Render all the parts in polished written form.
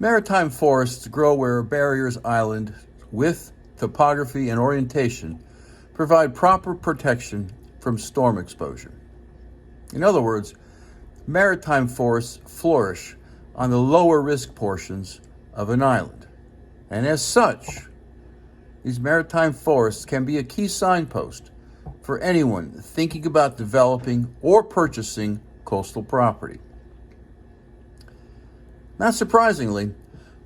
Maritime forests grow where barriers island, width, topography, and orientation provide proper protection from storm exposure. In other words, maritime forests flourish on the lower risk portions of an island. And as such, these maritime forests can be a key signpost for anyone thinking about developing or purchasing coastal property. Not surprisingly,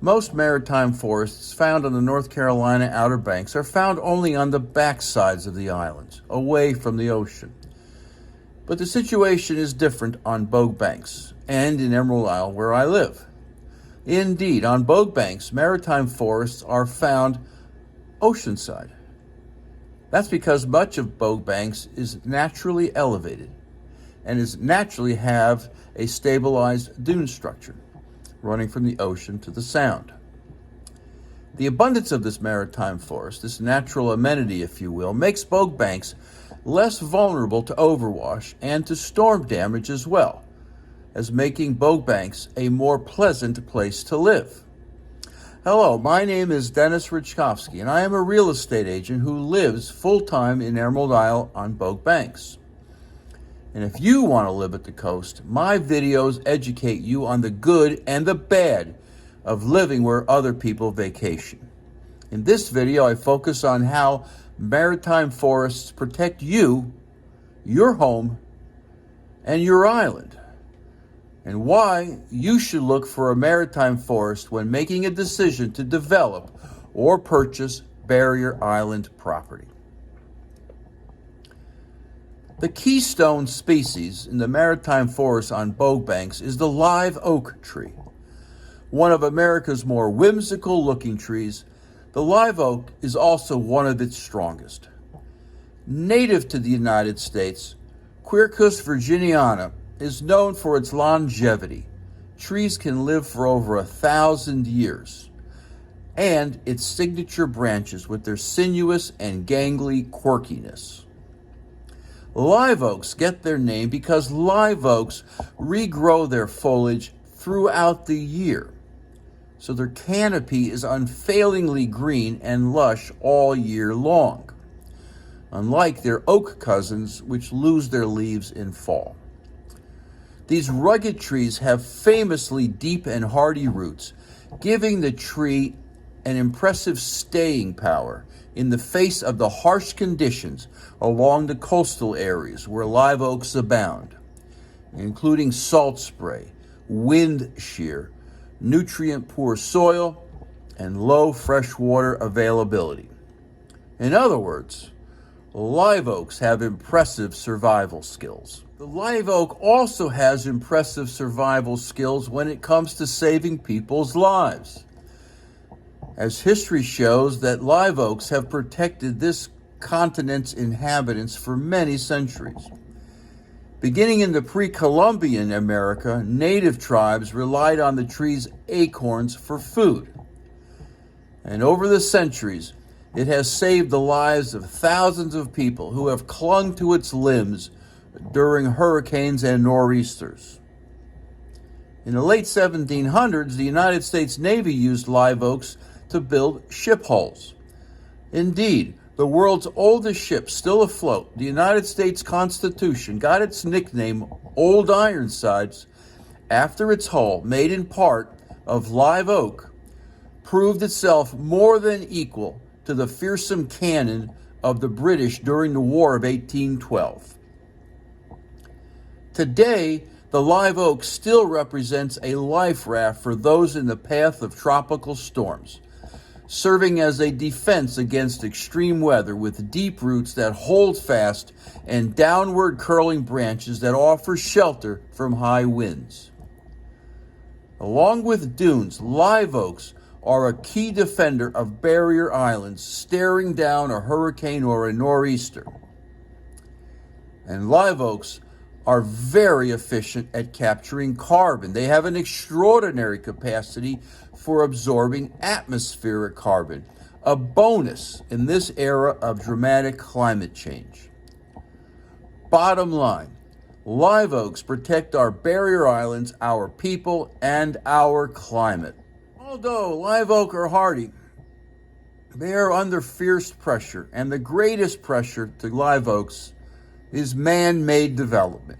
most maritime forests found on the North Carolina Outer Banks are found only on the backsides of the islands, away from the ocean. But the situation is different on Bogue Banks and in Emerald Isle, where I live. Indeed, on Bogue Banks, maritime forests are found oceanside. That's because much of Bogue Banks is naturally elevated and is naturally have a stabilized dune structure running from the ocean to the sound. The abundance of this maritime forest, this natural amenity, if you will, makes Bogue Banks less vulnerable to overwash and to storm damage as well, as making Bogue Banks a more pleasant place to live. Hello, my name is Dennis Richkovsky, and I am a real estate agent who lives full-time in Emerald Isle on Bogue Banks. And if you want to live at the coast, my videos educate you on the good and the bad of living where other people vacation. In this video, I focus on how maritime forests protect you, your home, and your island, and why you should look for a maritime forest when making a decision to develop or purchase barrier island property. The keystone species in the maritime forest on Bogue Banks is the live oak tree. One of America's more whimsical looking trees, the live oak is also one of its strongest. Native to the United States, Quercus virginiana is known for its longevity. Trees can live for over 1,000 years. And its signature branches with their sinuous and gangly quirkiness. Live oaks get their name because live oaks regrow their foliage throughout the year, so their canopy is unfailingly green and lush all year long, unlike their oak cousins, which lose their leaves in fall. These rugged trees have famously deep and hardy roots, giving the tree an impressive staying power in the face of the harsh conditions along the coastal areas where live oaks abound, including salt spray, wind shear, nutrient-poor soil, and low freshwater availability. In other words, live oaks have impressive survival skills. The live oak also has impressive survival skills when it comes to saving people's lives, as history shows that live oaks have protected this continent's inhabitants for many centuries. Beginning in the pre-Columbian America, native tribes relied on the tree's acorns for food. And over the centuries, it has saved the lives of thousands of people who have clung to its limbs during hurricanes and nor'easters. In the late 1700s, the United States Navy used live oaks to build ship hulls. Indeed, the world's oldest ship still afloat, the United States Constitution, got its nickname Old Ironsides after its hull, made in part of live oak, proved itself more than equal to the fearsome cannon of the British during the War of 1812. Today, the live oak still represents a life raft for those in the path of tropical storms, serving as a defense against extreme weather with deep roots that hold fast and downward curling branches that offer shelter from high winds. Along with dunes, live oaks are a key defender of barrier islands staring down a hurricane or a nor'easter. And live oaks are very efficient at capturing carbon. They have an extraordinary capacity for absorbing atmospheric carbon, a bonus in this era of dramatic climate change. Bottom line, live oaks protect our barrier islands, our people, and our climate. Although live oak are hardy, they are under fierce pressure, and the greatest pressure to live oaks is man-made development.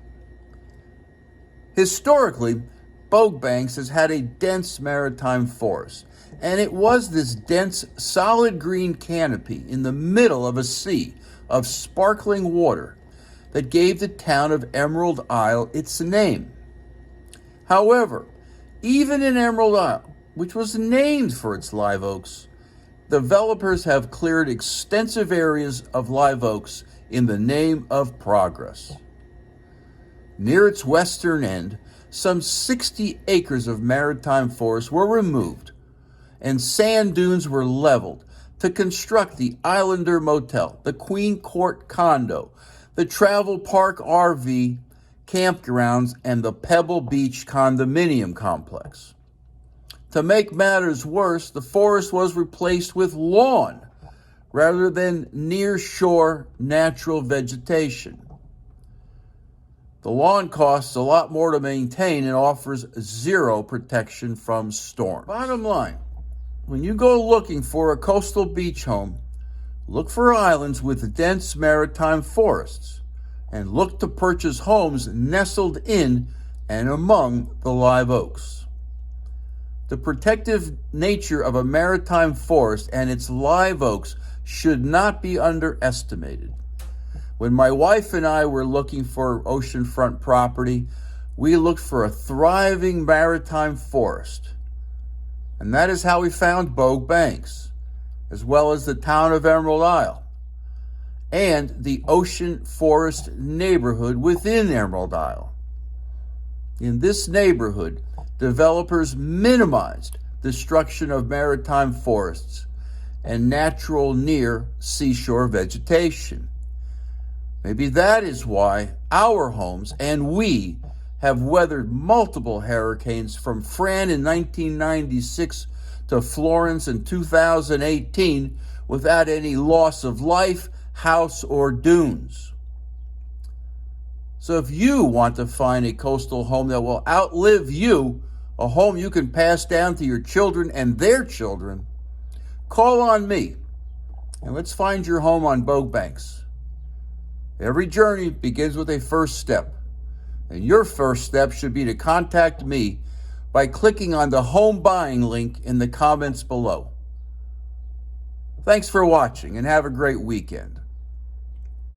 Historically, Bogue Banks has had a dense maritime forest, and it was this dense, solid green canopy in the middle of a sea of sparkling water that gave the town of Emerald Isle its name. However, even in Emerald Isle, which was named for its live oaks, developers have cleared extensive areas of live oaks in the name of progress. Near its western end, some 60 acres of maritime forest were removed, and sand dunes were leveled to construct the Islander Motel, the Queen Court Condo, the Travel Park RV campgrounds, and the Pebble Beach condominium complex. To make matters worse, the forest was replaced with lawn rather than near-shore natural vegetation. The lawn costs a lot more to maintain and offers zero protection from storms. Bottom line, when you go looking for a coastal beach home, look for islands with dense maritime forests, and look to purchase homes nestled in and among the live oaks. The protective nature of a maritime forest and its live oaks should not be underestimated. When my wife and I were looking for oceanfront property, we looked for a thriving maritime forest. And that is how we found Bogue Banks, as well as the town of Emerald Isle, and the ocean forest neighborhood within Emerald Isle. In this neighborhood, developers minimized destruction of maritime forests and natural near seashore vegetation. Maybe that is why our homes and we have weathered multiple hurricanes, from Fran in 1996 to Florence in 2018, without any loss of life, house, or dunes. So if you want to find a coastal home that will outlive you, a home you can pass down to your children and their children, call on me, and let's find your home on Bogue Banks. Every journey begins with a first step, and your first step should be to contact me by clicking on the home buying link in the comments below. Thanks for watching, and have a great weekend.